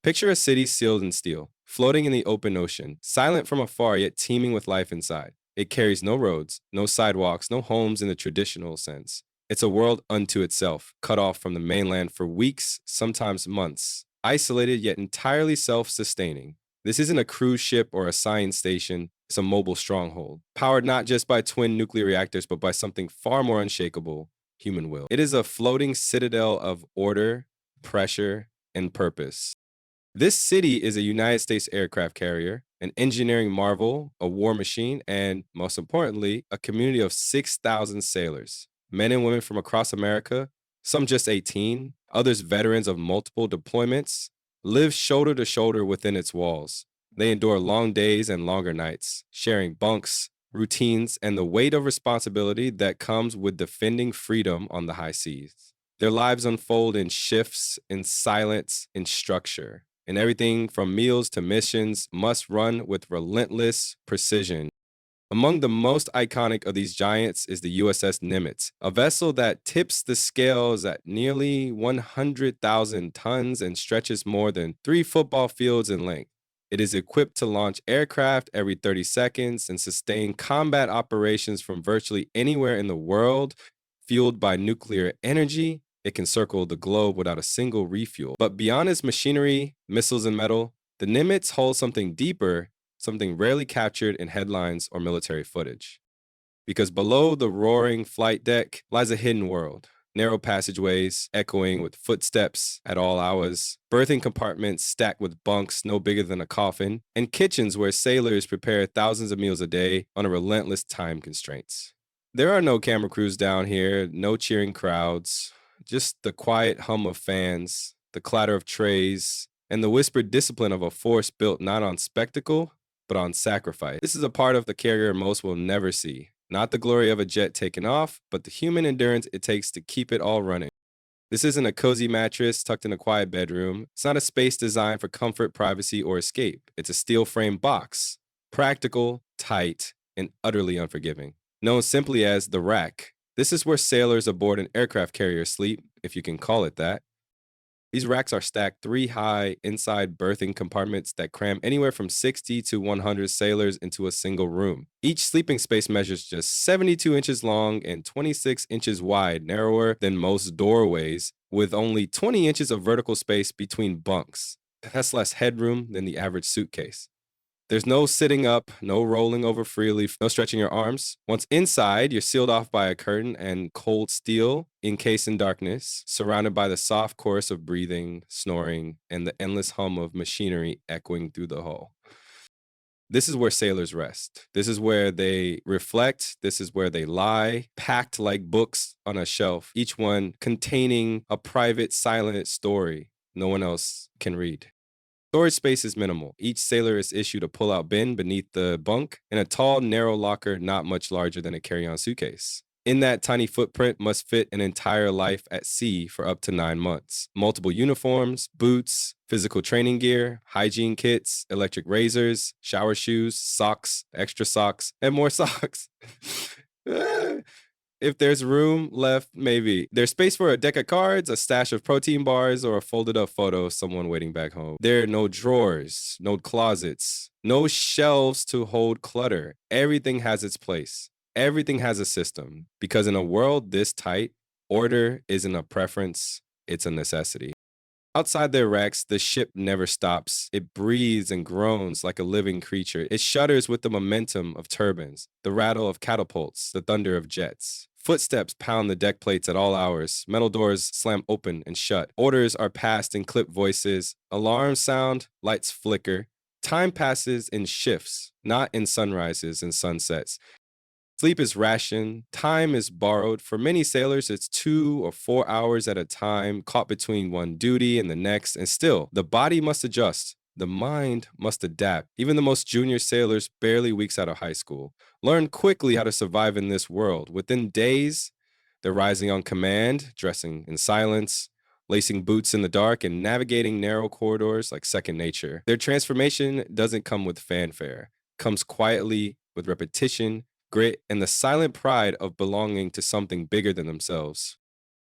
Picture a city sealed in steel, floating in the open ocean, silent from afar yet teeming with life inside. It carries no roads, no sidewalks, no homes in the traditional sense. It's a world unto itself, cut off from the mainland for weeks, sometimes months, isolated yet entirely self sustaining. This isn't a cruise ship or a science station, it's a mobile stronghold, powered not just by twin nuclear reactors, but by something far more unshakable: human will. It is a floating citadel of order, pressure, and purpose. This city is a United States aircraft carrier, an engineering marvel, a war machine, and most importantly, a community of 6,000 sailors, men and women from across America, some just 18, others veterans of multiple deployments, live shoulder to shoulder within its walls. They endure long days and longer nights, sharing bunks, routines, and the weight of responsibility that comes with defending freedom on the high seas. Their lives unfold in shifts, in silence, in structure, and everything from meals to missions must run with relentless precision. Among the most iconic of these giants is the USS Nimitz, a vessel that tips the scales at nearly 100,000 tons and stretches more than 3 football fields in length. It is equipped to launch aircraft every 30 seconds and sustain combat operations from virtually anywhere in the world. Fueled by nuclear energy, it can circle the globe without a single refuel. But beyond its machinery, missiles, and metal, the Nimitz holds something deeper, something rarely captured in headlines or military footage. Because below the roaring flight deck lies a hidden world. Narrow passageways echoing with footsteps at all hours, berthing compartments stacked with bunks no bigger than a coffin, and kitchens where sailors prepare thousands of meals a day on a relentless time constraints. There are no camera crews down here, no cheering crowds, just the quiet hum of fans, the clatter of trays, and the whispered discipline of a force built not on spectacle, but on sacrifice. This is a part of the carrier most will never see. Not the glory of a jet taking off, but the human endurance it takes to keep it all running. This isn't a cozy mattress tucked in a quiet bedroom. It's not a space designed for comfort, privacy, or escape. It's a steel framed box, practical, tight, and utterly unforgiving. Known simply as the rack, this is where sailors aboard an aircraft carrier sleep, if you can call it that. These racks are stacked 3 high inside berthing compartments that cram anywhere from 60 to 100 sailors into a single room. Each sleeping space measures just 72 inches long and 26 inches wide, narrower than most doorways, with only 20 inches of vertical space between bunks. That's less headroom than the average suitcase. There's no sitting up, no rolling over freely, no stretching your arms. Once inside, you're sealed off by a curtain and cold steel, encased in darkness, surrounded by the soft chorus of breathing, snoring, and the endless hum of machinery echoing through the hull. This is where sailors rest. This is where they reflect. This is where they lie, packed like books on a shelf, each one containing a private, silent story no one else can read. Storage space is minimal. Each sailor is issued a pull-out bin beneath the bunk and a tall, narrow locker not much larger than a carry-on suitcase. In that tiny footprint must fit an entire life at sea for up to 9 months. Multiple uniforms, boots, physical training gear, hygiene kits, electric razors, shower shoes, socks, extra socks, and more socks. If there's room left, maybe. There's space for a deck of cards, a stash of protein bars, or a folded up photo of someone waiting back home. There are no drawers, no closets, no shelves to hold clutter. Everything has its place. Everything has a system. Because in a world this tight, order isn't a preference, it's a necessity. Outside their racks, the ship never stops. It breathes and groans like a living creature. It shudders with the momentum of turbines, the rattle of catapults, the thunder of jets. Footsteps pound the deck plates at all hours. Metal doors slam open and shut. Orders are passed in clipped voices. Alarms sound, lights flicker. Time passes in shifts, not in sunrises and sunsets. Sleep is rationed, time is borrowed. For many sailors, it's 2 or 4 hours at a time, caught between one duty and the next. And still, the body must adjust. The mind must adapt. Even the most junior sailors, barely weeks out of high school, learn quickly how to survive in this world. Within days, they're rising on command, dressing in silence, lacing boots in the dark, and navigating narrow corridors like second nature. Their transformation doesn't come with fanfare, it comes quietly with repetition, grit, and the silent pride of belonging to something bigger than themselves.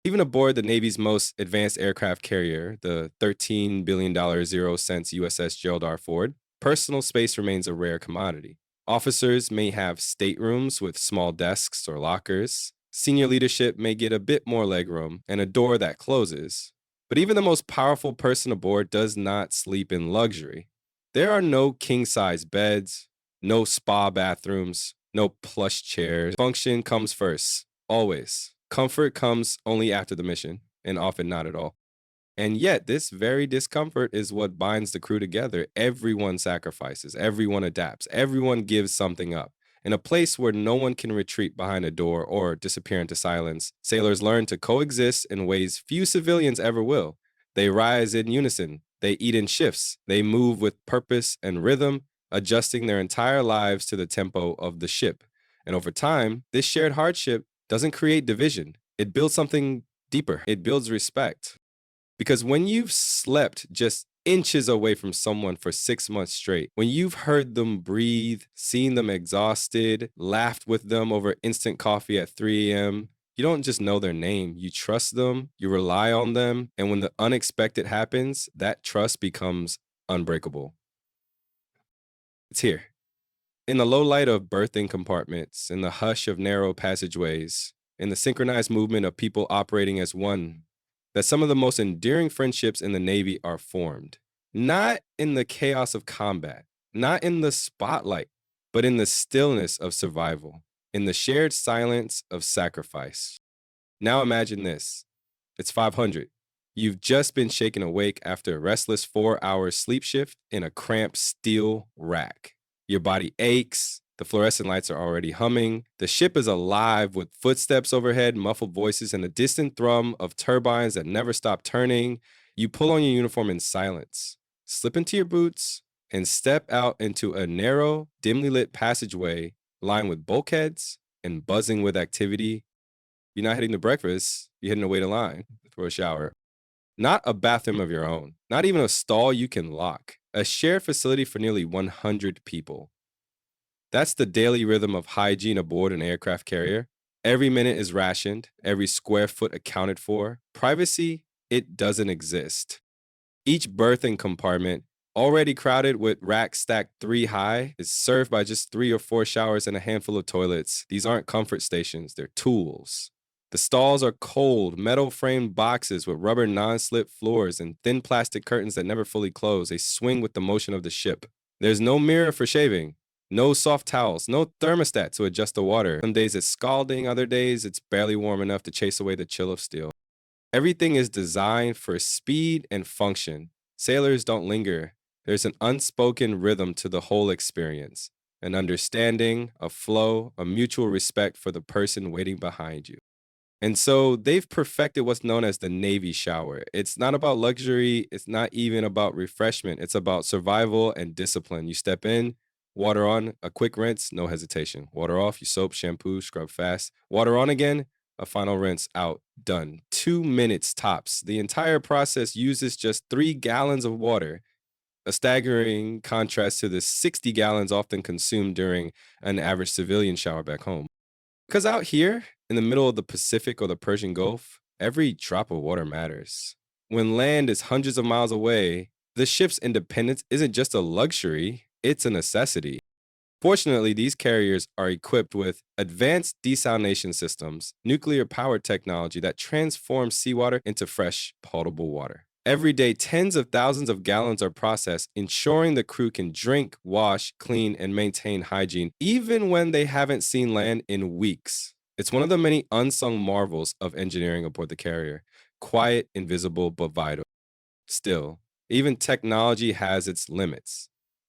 Even aboard the Navy's most advanced aircraft carrier, the $13 billion zero cents USS Gerald R. Ford, personal space remains a rare commodity. Officers may have staterooms with small desks or lockers. Senior leadership may get a bit more legroom and a door that closes. But even the most powerful person aboard does not sleep in luxury. There are no king-size beds, no spa bathrooms, no plush chairs. Function comes first, always. Comfort comes only after the mission, and often not at all. And yet, this very discomfort is what binds the crew together. Everyone sacrifices, everyone adapts, everyone gives something up. In a place where no one can retreat behind a door or disappear into silence, sailors learn to coexist in ways few civilians ever will. They rise in unison, they eat in shifts, they move with purpose and rhythm, adjusting their entire lives to the tempo of the ship. And over time, this shared hardship doesn't create division, it builds something deeper, it builds respect. Because when you've slept just inches away from someone for 6 months straight, when you've heard them breathe, seen them exhausted, laughed with them over instant coffee at 3 a.m., you don't just know their name. You trust them, you rely on them, and when the unexpected happens, that trust becomes unbreakable. It's here. In the low light of berthing compartments, in the hush of narrow passageways, in the synchronized movement of people operating as one, that some of the most endearing friendships in the Navy are formed. Not in the chaos of combat, not in the spotlight, but in the stillness of survival, in the shared silence of sacrifice. Now imagine this. It's 500. You've just been shaken awake after a restless 4-hour sleep shift in a cramped steel rack. Your body aches. The fluorescent lights are already humming. The ship is alive with footsteps overhead, muffled voices, and the distant thrum of turbines that never stop turning. You pull on your uniform in silence, slip into your boots, and step out into a narrow, dimly lit passageway lined with bulkheads and buzzing with activity. You're not heading to breakfast, you're heading to wait in line for a shower. Not a bathroom of your own, not even a stall you can lock, a shared facility for nearly 100 people. That's the daily rhythm of hygiene aboard an aircraft carrier. Every minute is rationed, every square foot accounted for. Privacy, it doesn't exist. Each berthing compartment, already crowded with racks stacked 3 high, is served by just 3 or 4 showers and a handful of toilets. These aren't comfort stations, they're tools. The stalls are cold, metal-framed boxes with rubber non-slip floors and thin plastic curtains that never fully close. They swing with the motion of the ship. There's no mirror for shaving, no soft towels, no thermostat to adjust the water. Some days it's scalding, other days it's barely warm enough to chase away the chill of steel. Everything is designed for speed and function. Sailors don't linger. There's an unspoken rhythm to the whole experience, an understanding, a flow, a mutual respect for the person waiting behind you. And so they've perfected what's known as the Navy shower. It's not about luxury. It's not even about refreshment. It's about survival and discipline. You step in, water on, a quick rinse, no hesitation. Water off, you soap, shampoo, scrub fast. Water on again, a final rinse, out, done. 2 minutes tops. The entire process uses just 3 gallons of water, a staggering contrast to the 60 gallons often consumed during an average civilian shower back home. Because out here, in the middle of the Pacific or the Persian Gulf, every drop of water matters. When land is hundreds of miles away, the ship's independence isn't just a luxury, it's a necessity. Fortunately, these carriers are equipped with advanced desalination systems, nuclear-powered technology that transforms seawater into fresh, potable water. Every day, tens of thousands of gallons are processed, ensuring the crew can drink, wash, clean, and maintain hygiene, even when they haven't seen land in weeks. It's one of the many unsung marvels of engineering aboard the carrier. Quiet, invisible, but vital. Still, even technology has its limits.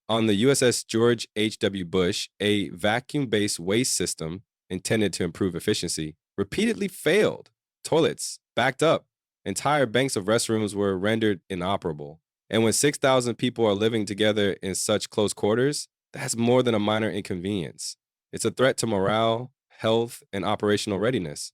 On the USS George H.W. Bush, a vacuum-based waste system intended to improve efficiency repeatedly failed. Toilets backed up. Entire banks of restrooms were rendered inoperable. And when 6,000 people are living together in such close quarters, that's more than a minor inconvenience. It's a threat to morale, health, and operational readiness.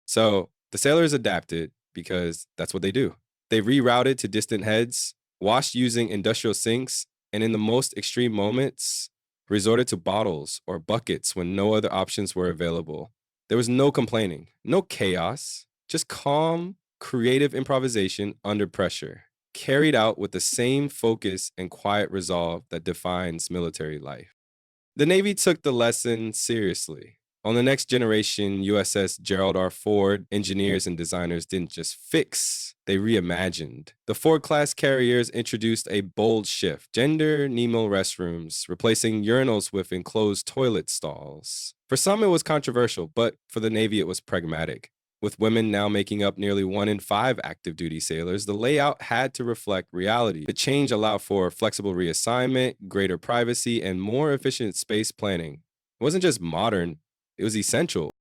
So the sailors adapted because that's what they do. They rerouted to distant heads, washed using industrial sinks, and in the most extreme moments, resorted to bottles or buckets when no other options were available. There was no complaining, no chaos, Just calm, creative improvisation under pressure, carried out with the same focus and quiet resolve that defines military life. The Navy took the lesson seriously. On the next generation USS Gerald R. Ford, engineers and designers didn't just fix, they reimagined. The Ford class carriers introduced a bold shift: gender Nemo restrooms, replacing urinals with enclosed toilet stalls. For some, it was controversial, but for the Navy, it was pragmatic. With women now making up nearly 1 in 5 active duty sailors, the layout had to reflect reality. The change allowed for flexible reassignment, greater privacy, and more efficient space planning. It wasn't just modern, it was essential.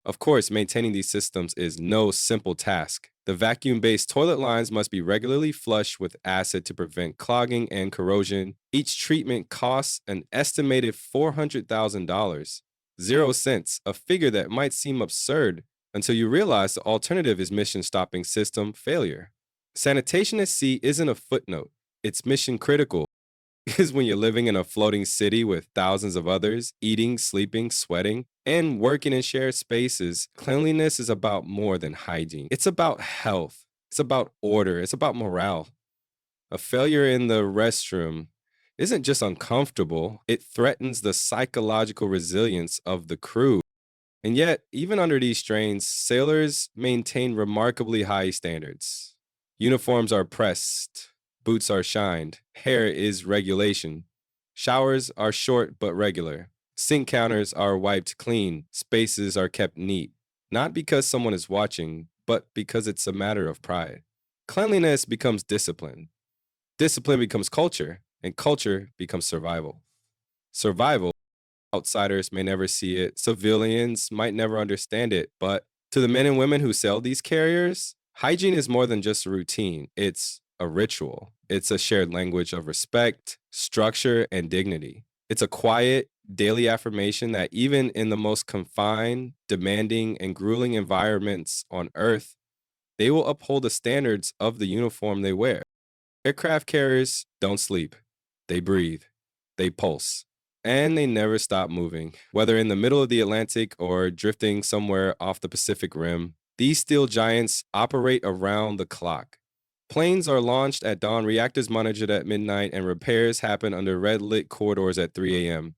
Of course, maintaining these systems is no simple task. The vacuum based toilet lines must be regularly flushed with acid to prevent clogging and corrosion. Each treatment costs an estimated $400,000. 0 cents, a figure that might seem absurd until you realize the alternative is mission stopping system failure. Sanitation at sea isn't a footnote, it's mission critical. Because when you're living in a floating city with thousands of others, eating, sleeping, sweating, and working in shared spaces, cleanliness is about more than hygiene. It's about health, it's about order, it's about morale. A failure in the restroom isn't just uncomfortable, it threatens the psychological resilience of the crew. And yet, even under these strains, sailors maintain remarkably high standards. Uniforms are pressed, boots are shined, hair is regulation. Showers are short but regular. Sink counters are wiped clean, spaces are kept neat. Not because someone is watching, but because it's a matter of pride. Cleanliness becomes discipline. Discipline becomes culture, and culture becomes survival. Survival, outsiders may never see it, civilians might never understand it, but to the men and women who sail these carriers, hygiene is more than just a routine. It's a ritual. It's a shared language of respect, structure, and dignity. It's a quiet, daily affirmation that even in the most confined, demanding, and grueling environments on Earth, they will uphold the standards of the uniform they wear. Aircraft carriers don't sleep, they breathe, they pulse, and they never stop moving. Whether in the middle of the Atlantic or drifting somewhere off the Pacific Rim, these steel giants operate around the clock. Planes are launched at dawn, reactors monitored at midnight, and repairs happen under red lit corridors at 3 a.m.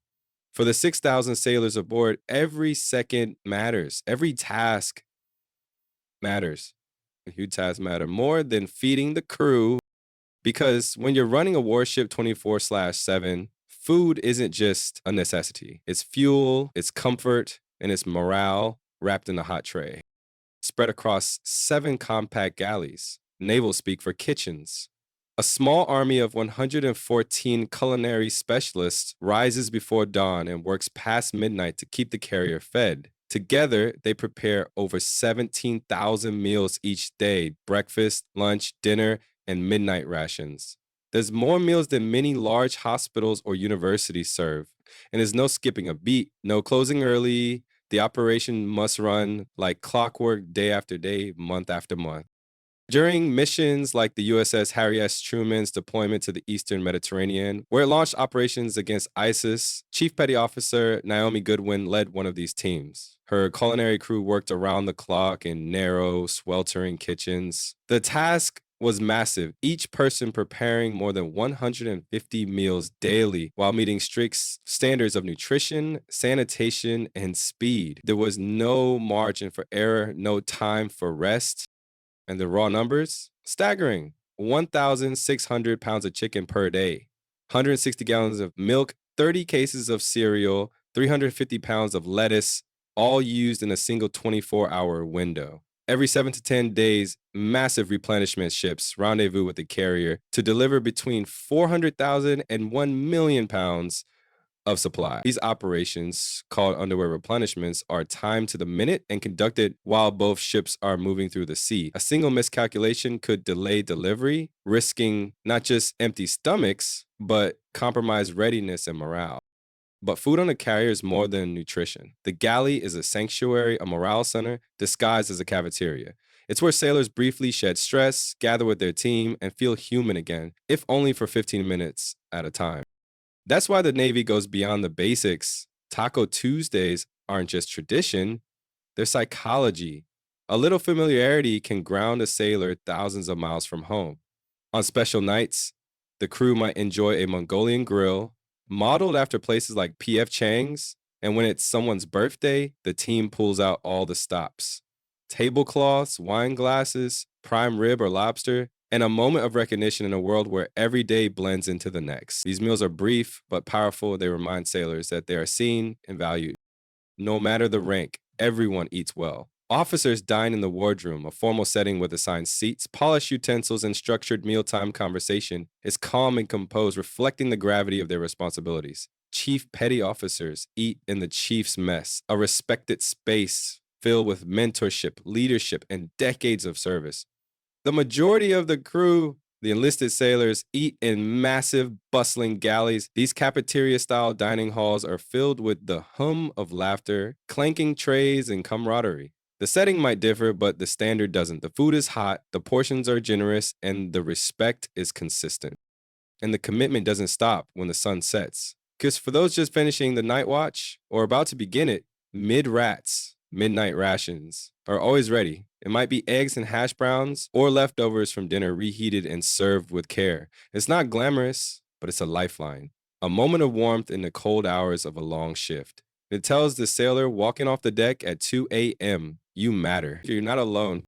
For the 6,000 sailors aboard, every second matters. Every task matters. Huge tasks matter more than feeding the crew, because when you're running a warship 24/7, food isn't just a necessity. It's fuel, it's comfort, and it's morale wrapped in a hot tray, spread across 7 compact galleys, naval speak for kitchens. A small army of 114 culinary specialists rises before dawn and works past midnight to keep the carrier fed. Together, they prepare over 17,000 meals each day: breakfast, lunch, dinner, and midnight rations. There's more meals than many large hospitals or universities serve. And there's no skipping a beat, no closing early. The operation must run like clockwork day after day, month after month. During missions like the USS Harry S. Truman's deployment to the Eastern Mediterranean, where it launched operations against ISIS, Chief Petty Officer Naomi Goodwin led one of these teams. Her culinary crew worked around the clock in narrow, sweltering kitchens. The task was massive, each person preparing more than 150 meals daily while meeting strict standards of nutrition, sanitation, and speed. There was no margin for error, no time for rest. And the raw numbers? Staggering. 1,600 pounds of chicken per day, 160 gallons of milk, 30 cases of cereal, 350 pounds of lettuce, all used in a single 24-hour window. Every 7 to 10 days, massive replenishment ships rendezvous with the carrier to deliver between 400,000 and 1 million pounds of supply. These operations, called underwear replenishments, are timed to the minute and conducted while both ships are moving through the sea. A single miscalculation could delay delivery, risking not just empty stomachs, but compromised readiness and morale. But food on a carrier is more than nutrition. The galley is a sanctuary, a morale center, disguised as a cafeteria. It's where sailors briefly shed stress, gather with their team, and feel human again, if only for 15 minutes at a time. That's why the Navy goes beyond the basics. Taco Tuesdays aren't just tradition, they're psychology. A little familiarity can ground a sailor thousands of miles from home. On special nights, the crew might enjoy a Mongolian grill modeled after places like P.F. Chang's, and when it's someone's birthday, the team pulls out all the stops. Tablecloths, wine glasses, prime rib or lobster, and a moment of recognition in a world where every day blends into the next. These meals are brief but powerful. They remind sailors that they are seen and valued. No matter the rank, everyone eats well. Officers dine in the wardroom, a formal setting with assigned seats, polished utensils, and structured mealtime conversation is calm and composed, reflecting the gravity of their responsibilities. Chief petty officers eat in the chief's mess, a respected space filled with mentorship, leadership, and decades of service. The majority of the crew, the enlisted sailors, eat in massive, bustling galleys. These cafeteria-style dining halls are filled with the hum of laughter, clanking trays, and camaraderie. The setting might differ, but the standard doesn't. The food is hot, the portions are generous, and the respect is consistent. And the commitment doesn't stop when the sun sets. Because for those just finishing the night watch or about to begin it, mid-rats, midnight rations, are always ready. It might be eggs and hash browns or leftovers from dinner reheated and served with care. It's not glamorous, but it's a lifeline. A moment of warmth in the cold hours of a long shift. It tells the sailor walking off the deck at 2 a.m., you matter. You're not alone.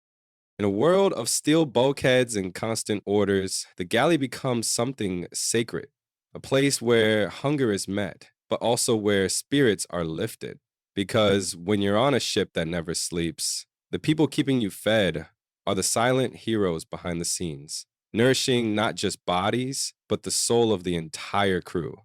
In a world of steel bulkheads and constant orders, the galley becomes something sacred, a place where hunger is met, but also where spirits are lifted. Because when you're on a ship that never sleeps, the people keeping you fed are the silent heroes behind the scenes, nourishing not just bodies, but the soul of the entire crew.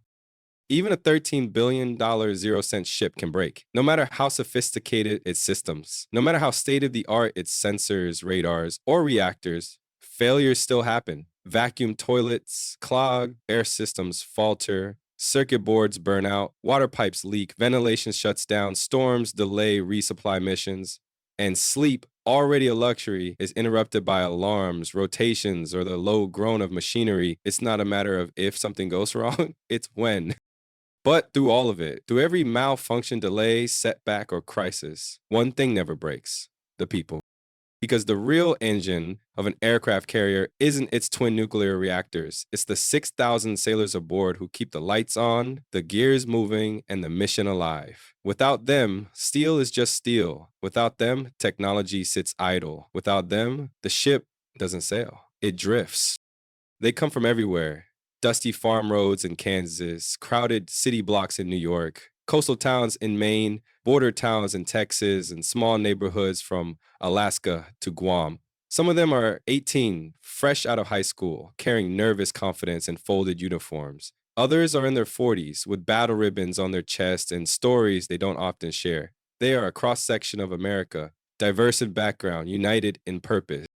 Even a $13 billion zero-cent ship can break, no matter how sophisticated its systems, no matter how state-of-the-art its sensors, radars, or reactors, failures still happen. Vacuum toilets clog, air systems falter, circuit boards burn out, water pipes leak, ventilation shuts down, storms delay resupply missions, and sleep, already a luxury, is interrupted by alarms, rotations, or the low groan of machinery. It's not a matter of if something goes wrong, it's when. But through all of it, through every malfunction, delay, setback, or crisis, one thing never breaks: the people. Because the real engine of an aircraft carrier isn't its twin nuclear reactors. It's the 6,000 sailors aboard who keep the lights on, the gears moving, and the mission alive. Without them, steel is just steel. Without them, technology sits idle. Without them, the ship doesn't sail. It drifts. They come from everywhere: dusty farm roads in Kansas, crowded city blocks in New York, coastal towns in Maine, border towns in Texas, and small neighborhoods from Alaska to Guam. Some of them are 18, fresh out of high school, carrying nervous confidence and folded uniforms. Others are in their 40s, with battle ribbons on their chests and stories they don't often share. They are a cross-section of America, diverse in background, united in purpose.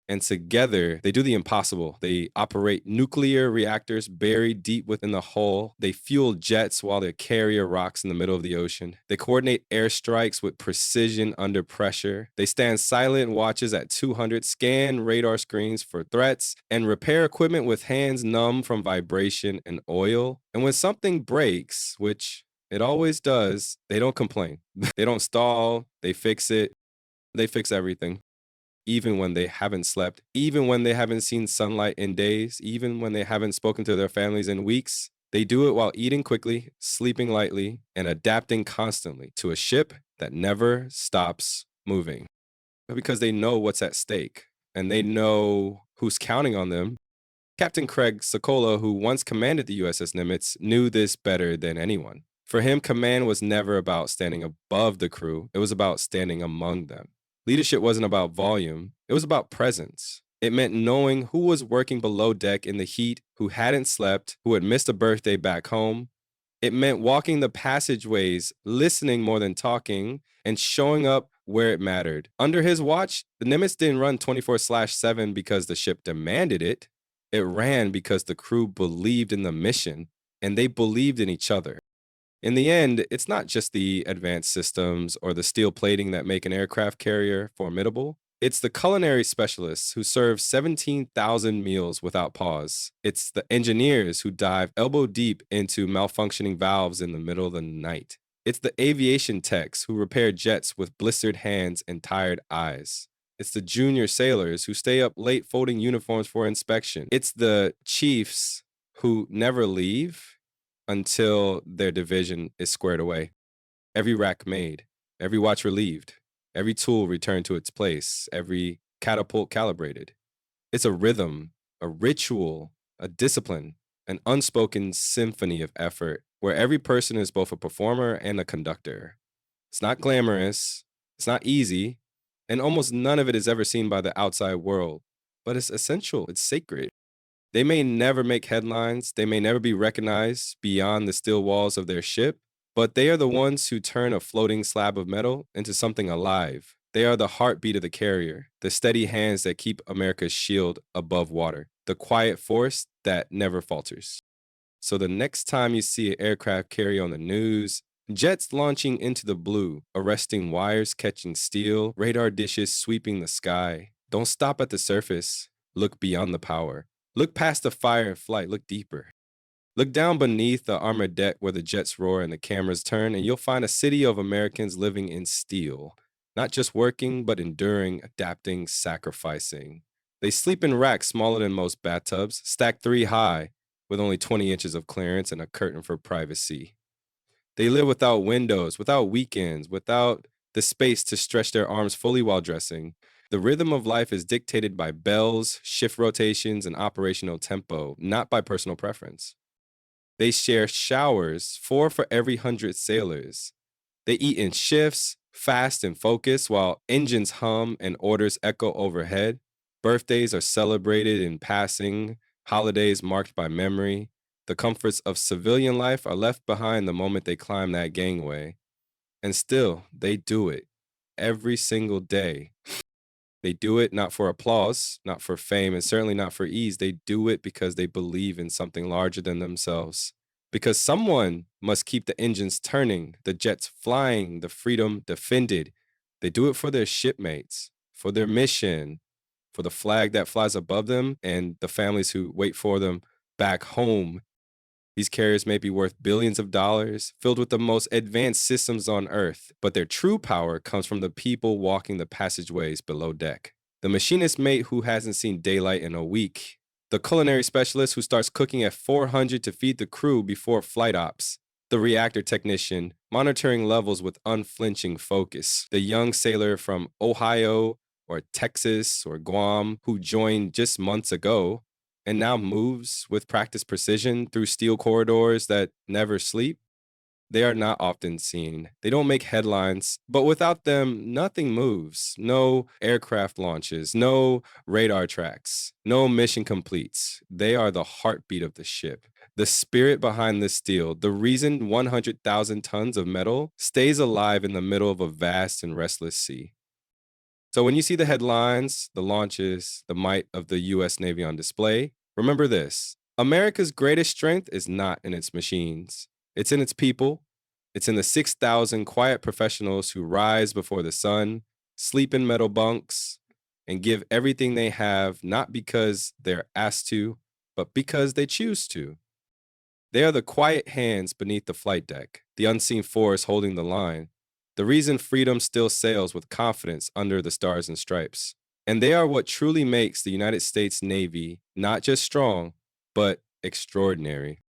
And together, they do the impossible. They operate nuclear reactors buried deep within the hull. They fuel jets while their carrier rocks in the middle of the ocean. They coordinate airstrikes with precision under pressure. They stand silent watches at 200, scan radar screens for threats, and repair equipment with hands numb from vibration and oil. And when something breaks, which it always does, they don't complain. They don't stall. They fix it. They fix everything. Even when they haven't slept, even when they haven't seen sunlight in days, even when they haven't spoken to their families in weeks, they do it while eating quickly, sleeping lightly, and adapting constantly to a ship that never stops moving. Because they know what's at stake, and they know who's counting on them. Captain Craig Sokola, who once commanded the USS Nimitz, knew this better than anyone. For him, command was never about standing above the crew, it was about standing among them. Leadership wasn't about volume, it was about presence. It meant knowing who was working below deck in the heat, who hadn't slept, who had missed a birthday back home. It meant walking the passageways, listening more than talking, and showing up where it mattered. Under his watch, the Nimitz didn't run 24/7 because the ship demanded it. It ran because the crew believed in the mission, and they believed in each other. In the end, it's not just the advanced systems or the steel plating that make an aircraft carrier formidable. It's the culinary specialists who serve 17,000 meals without pause. It's the engineers who dive elbow deep into malfunctioning valves in the middle of the night. It's the aviation techs who repair jets with blistered hands and tired eyes. It's the junior sailors who stay up late folding uniforms for inspection. It's the chiefs who never leave until their division is squared away. Every rack made, every watch relieved, every tool returned to its place, every catapult calibrated. It's a rhythm, a ritual, a discipline, an unspoken symphony of effort where every person is both a performer and a conductor. It's not glamorous, it's not easy, and almost none of it is ever seen by the outside world, but it's essential, it's sacred. They may never make headlines, they may never be recognized beyond the still walls of their ship, but they are the ones who turn a floating slab of metal into something alive. They are the heartbeat of the carrier, the steady hands that keep America's shield above water, the quiet force that never falters. So the next time you see an aircraft carrier on the news, jets launching into the blue, arresting wires catching steel, radar dishes sweeping the sky, don't stop at the surface. Look beyond the power. Look past the fire and flight. Look deeper. Look down beneath the armored deck where the jets roar and the cameras turn, and you'll find a city of Americans living in steel. Not just working, but enduring, adapting, sacrificing. They sleep in racks smaller than most bathtubs, stacked 3 high, with only 20 inches of clearance and a curtain for privacy. They live without windows, without weekends, without the space to stretch their arms fully while dressing. The rhythm of life is dictated by bells, shift rotations, and operational tempo, not by personal preference. They share showers, 4 for every 100 sailors. They eat in shifts, fast and focused, while engines hum and orders echo overhead. Birthdays are celebrated in passing, holidays marked by memory. The comforts of civilian life are left behind the moment they climb that gangway. And still, they do it every single day. They do it not for applause, not for fame, and certainly not for ease. They do it because they believe in something larger than themselves. Because someone must keep the engines turning, the jets flying, the freedom defended. They do it for their shipmates, for their mission, for the flag that flies above them, and the families who wait for them back home. These carriers may be worth billions of dollars, filled with the most advanced systems on Earth, but their true power comes from the people walking the passageways below deck. The machinist mate who hasn't seen daylight in a week. The culinary specialist who starts cooking at 400 to feed the crew before flight ops. The reactor technician monitoring levels with unflinching focus. The young sailor from Ohio or Texas or Guam who joined just months ago and now moves with practiced precision through steel corridors that never sleep. They are not often seen. They don't make headlines, but without them, nothing moves. No aircraft launches, no radar tracks, no mission completes. They are the heartbeat of the ship. The spirit behind the steel, the reason 100,000 tons of metal stays alive in the middle of a vast and restless sea. So when you see the headlines, the launches, the might of the US Navy on display, remember this. America's greatest strength is not in its machines. It's in its people. It's in the 6,000 quiet professionals who rise before the sun, sleep in metal bunks, and give everything they have, not because they're asked to, but because they choose to. They are the quiet hands beneath the flight deck, the unseen force holding the line, the reason freedom still sails with confidence under the stars and stripes. And they are what truly makes the United States Navy not just strong, but extraordinary.